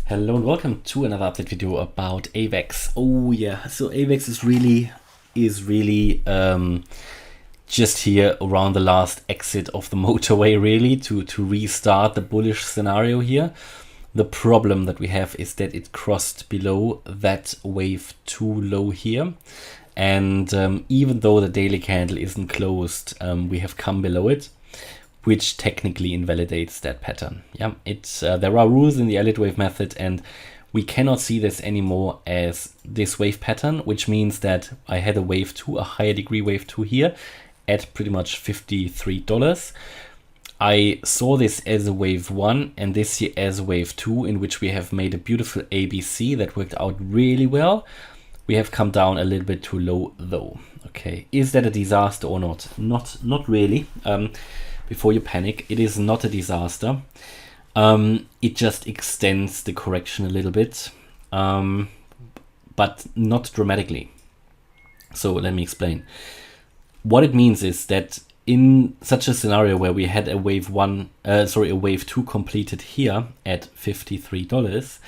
Hello and welcome to another update video about AVAX. Oh yeah, so AVAX is really just here around the last exit of the motorway, really to restart the bullish scenario here. The problem that we have is that it crossed below that wave 2 low here, and even though the daily candle isn't closed, we have come below it, which technically invalidates that pattern. Yeah, there are rules in the Elliott wave method, and we cannot see this anymore as this wave pattern, which means that I had a wave 2, a higher degree wave 2 here at pretty much $53. I saw this as a wave 1 and this here as a wave 2, in which we have made a beautiful ABC that worked out really well. We have come down a little bit too low though. Okay, is that a disaster or not? Not really. Before you panic, it is not a disaster. It just extends the correction a little bit, but not dramatically. So let me explain. What it means is that in such a scenario where we had a wave 2 completed here at $53,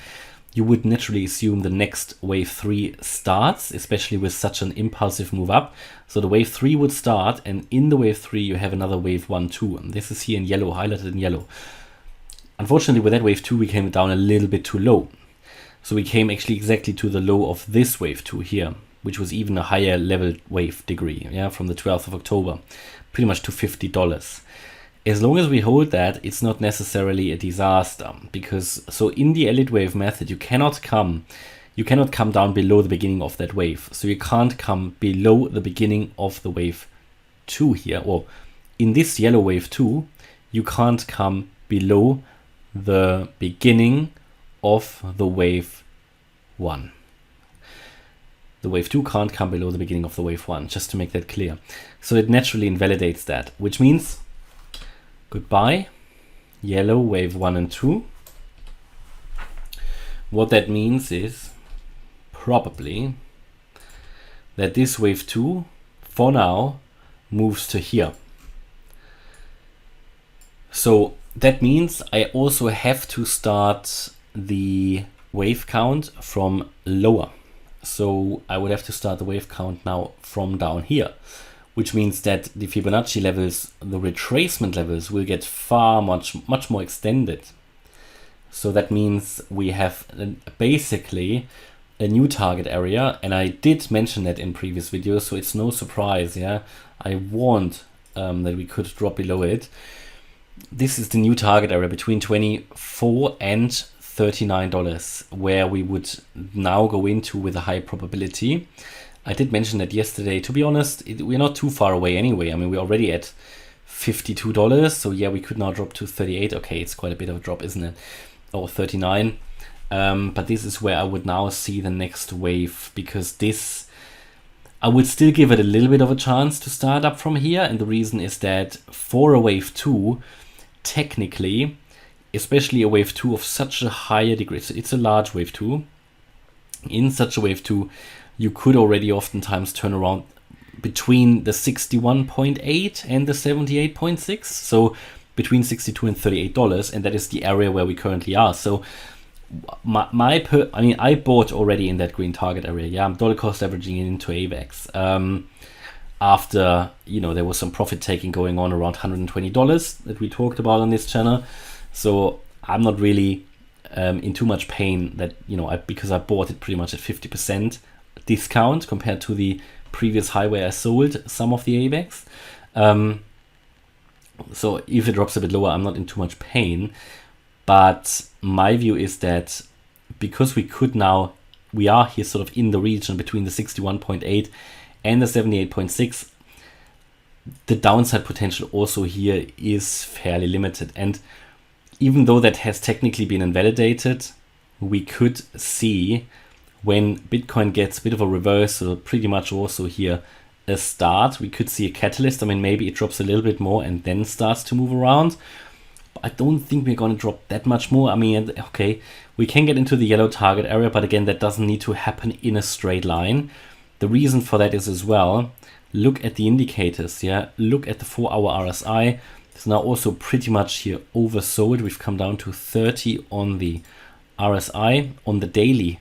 you would naturally assume the next wave 3 starts, especially with such an impulsive move up. So the wave 3 would start, and in the wave 3 you have another wave 1, 2. And this is here in yellow, highlighted in yellow. Unfortunately, with that wave 2 we came down a little bit too low. So we came actually exactly to the low of this wave 2 here, which was even a higher level wave degree, yeah, from the 12th of October, pretty much to $50. As long as we hold that, it's not necessarily a disaster, because so in the Elliott wave method, you cannot come down below the beginning of that wave. So you can't come below the beginning of the wave 2 here, or in this yellow wave 2, you can't come below the beginning of the wave 1. The wave 2 can't come below the beginning of the wave 1, just to make that clear. So it naturally invalidates that, which means goodbye, yellow wave 1 and 2. What that means is probably that this wave 2, for now, moves to here. So that means I also have to start the wave count from lower. So I would have to start the wave count now from down here, which means that the Fibonacci levels, the retracement levels, will get much more extended. So that means we have basically a new target area, and I did mention that in previous videos, so it's no surprise. Yeah, I warned that we could drop below it. This is the new target area between $24 and $39, where we would now go into with a high probability. I did mention that yesterday. To be honest, we're not too far away anyway. I mean, we're already at $52, so yeah, we could now drop to 38. Okay, it's quite a bit of a drop, isn't it? Or 39. But this is where I would now see the next wave, because this, I would still give it a little bit of a chance to start up from here. And the reason is that for a wave 2, technically, especially a wave 2 of such a higher degree, so it's a large wave 2. In such a wave 2, you could already oftentimes turn around between the 61.8 and the 78.6. So between $62 and $38, and that is the area where we currently are. So I bought already in that green target area. Yeah, I'm dollar cost averaging into AVAX. After, there was some profit taking going on around $120 that we talked about on this channel. So I'm not really in too much pain that, because I bought it pretty much at 50% discount compared to the previous high where I sold some of the AVAX. So if it drops a bit lower, I'm not in too much pain. But my view is that because we are here sort of in the region between the 61.8 and the 78.6, the downside potential also here is fairly limited. And even though that has technically been invalidated, we could see when Bitcoin gets a bit of a reversal, pretty much also here a start. We could see a catalyst. I mean, maybe it drops a little bit more and then starts to move around. But I don't think we're going to drop that much more. I mean, okay, we can get into the yellow target area, but again, that doesn't need to happen in a straight line. The reason for that is as well, look at the indicators. Yeah, look at the 4-hour RSI. It's now also pretty much here oversold. We've come down to 30 on the RSI on the daily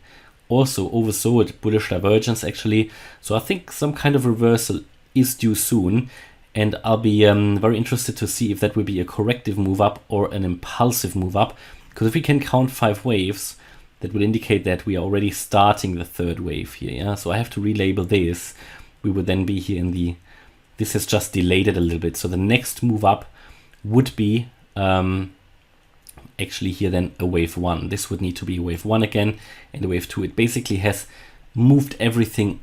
also oversold bullish divergence actually. So I think some kind of reversal is due soon, and I'll be very interested to see if that will be a corrective move up or an impulsive move up, because if we can count 5 waves, that would indicate that we are already starting the 3rd wave here. Yeah, so I have to relabel this. We would then be here in the, this has just delayed it a little bit. So the next move up would be actually here then a wave 1. This would need to be wave 1 again, and a wave 2. It basically has moved everything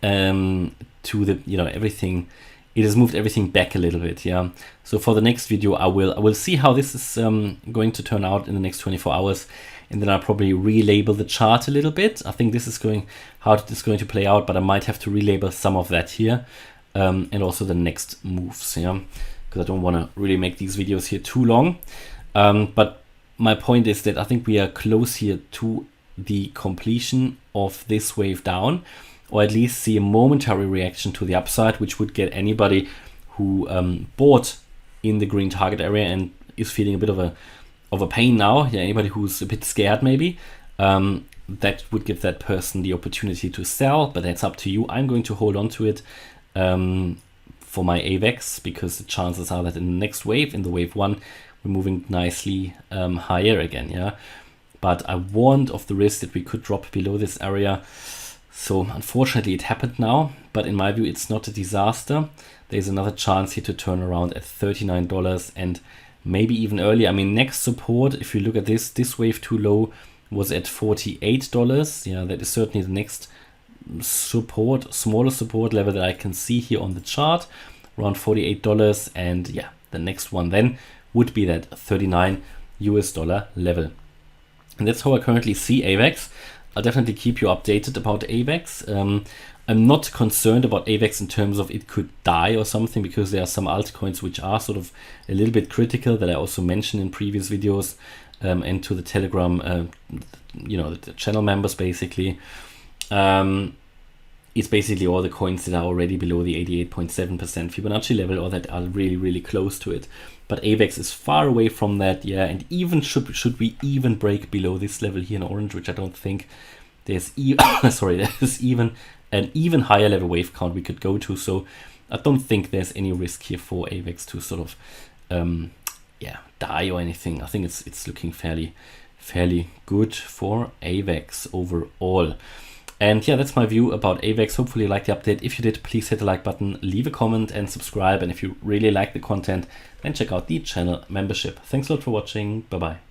to the, you know, everything. It has moved everything back a little bit. Yeah. So for the next video, I will see how this is going to turn out in the next 24 hours. And then I'll probably relabel the chart a little bit. I think this is going, how it is going to play out, but I might have to relabel some of that here. And also the next moves, yeah, because I don't want to really make these videos here too long. But my point is that I think we are close here to the completion of this wave down, or at least see a momentary reaction to the upside, which would get anybody who bought in the green target area and is feeling a bit of a pain now. Yeah, anybody who's a bit scared maybe, that would give that person the opportunity to sell, but that's up to you. I'm going to hold on to it for my AVAX, because the chances are that in the next wave, in the wave 1, we're moving nicely higher again. Yeah, but I warned of the risk that we could drop below this area. So unfortunately it happened now, but in my view it's not a disaster. There's another chance here to turn around at $39 and maybe even earlier. I mean, next support, if you look at this wave 2 low was at $48. Yeah, that is certainly the next support, smaller support level that I can see here on the chart, around $48. And yeah, the next one then would be that $39 level. And that's how I currently see AVAX. I'll definitely keep you updated about AVAX. I'm not concerned about AVAX in terms of it could die or something, because there are some altcoins which are sort of a little bit critical that I also mentioned in previous videos, and to the Telegram, you know, the channel members basically. It's basically all the coins that are already below the 88.7% Fibonacci level, or that are really, really close to it. But AVAX is far away from that, yeah. And even should we even break below this level here in orange, which I don't think, there's there's even an even higher level wave count we could go to. So I don't think there's any risk here for AVAX to sort of die or anything. I think it's looking fairly good for AVAX overall. And yeah, that's my view about AVAX. Hopefully you liked the update. If you did, please hit the like button, leave a comment and subscribe. And if you really like the content, then check out the channel membership. Thanks a lot for watching. Bye bye.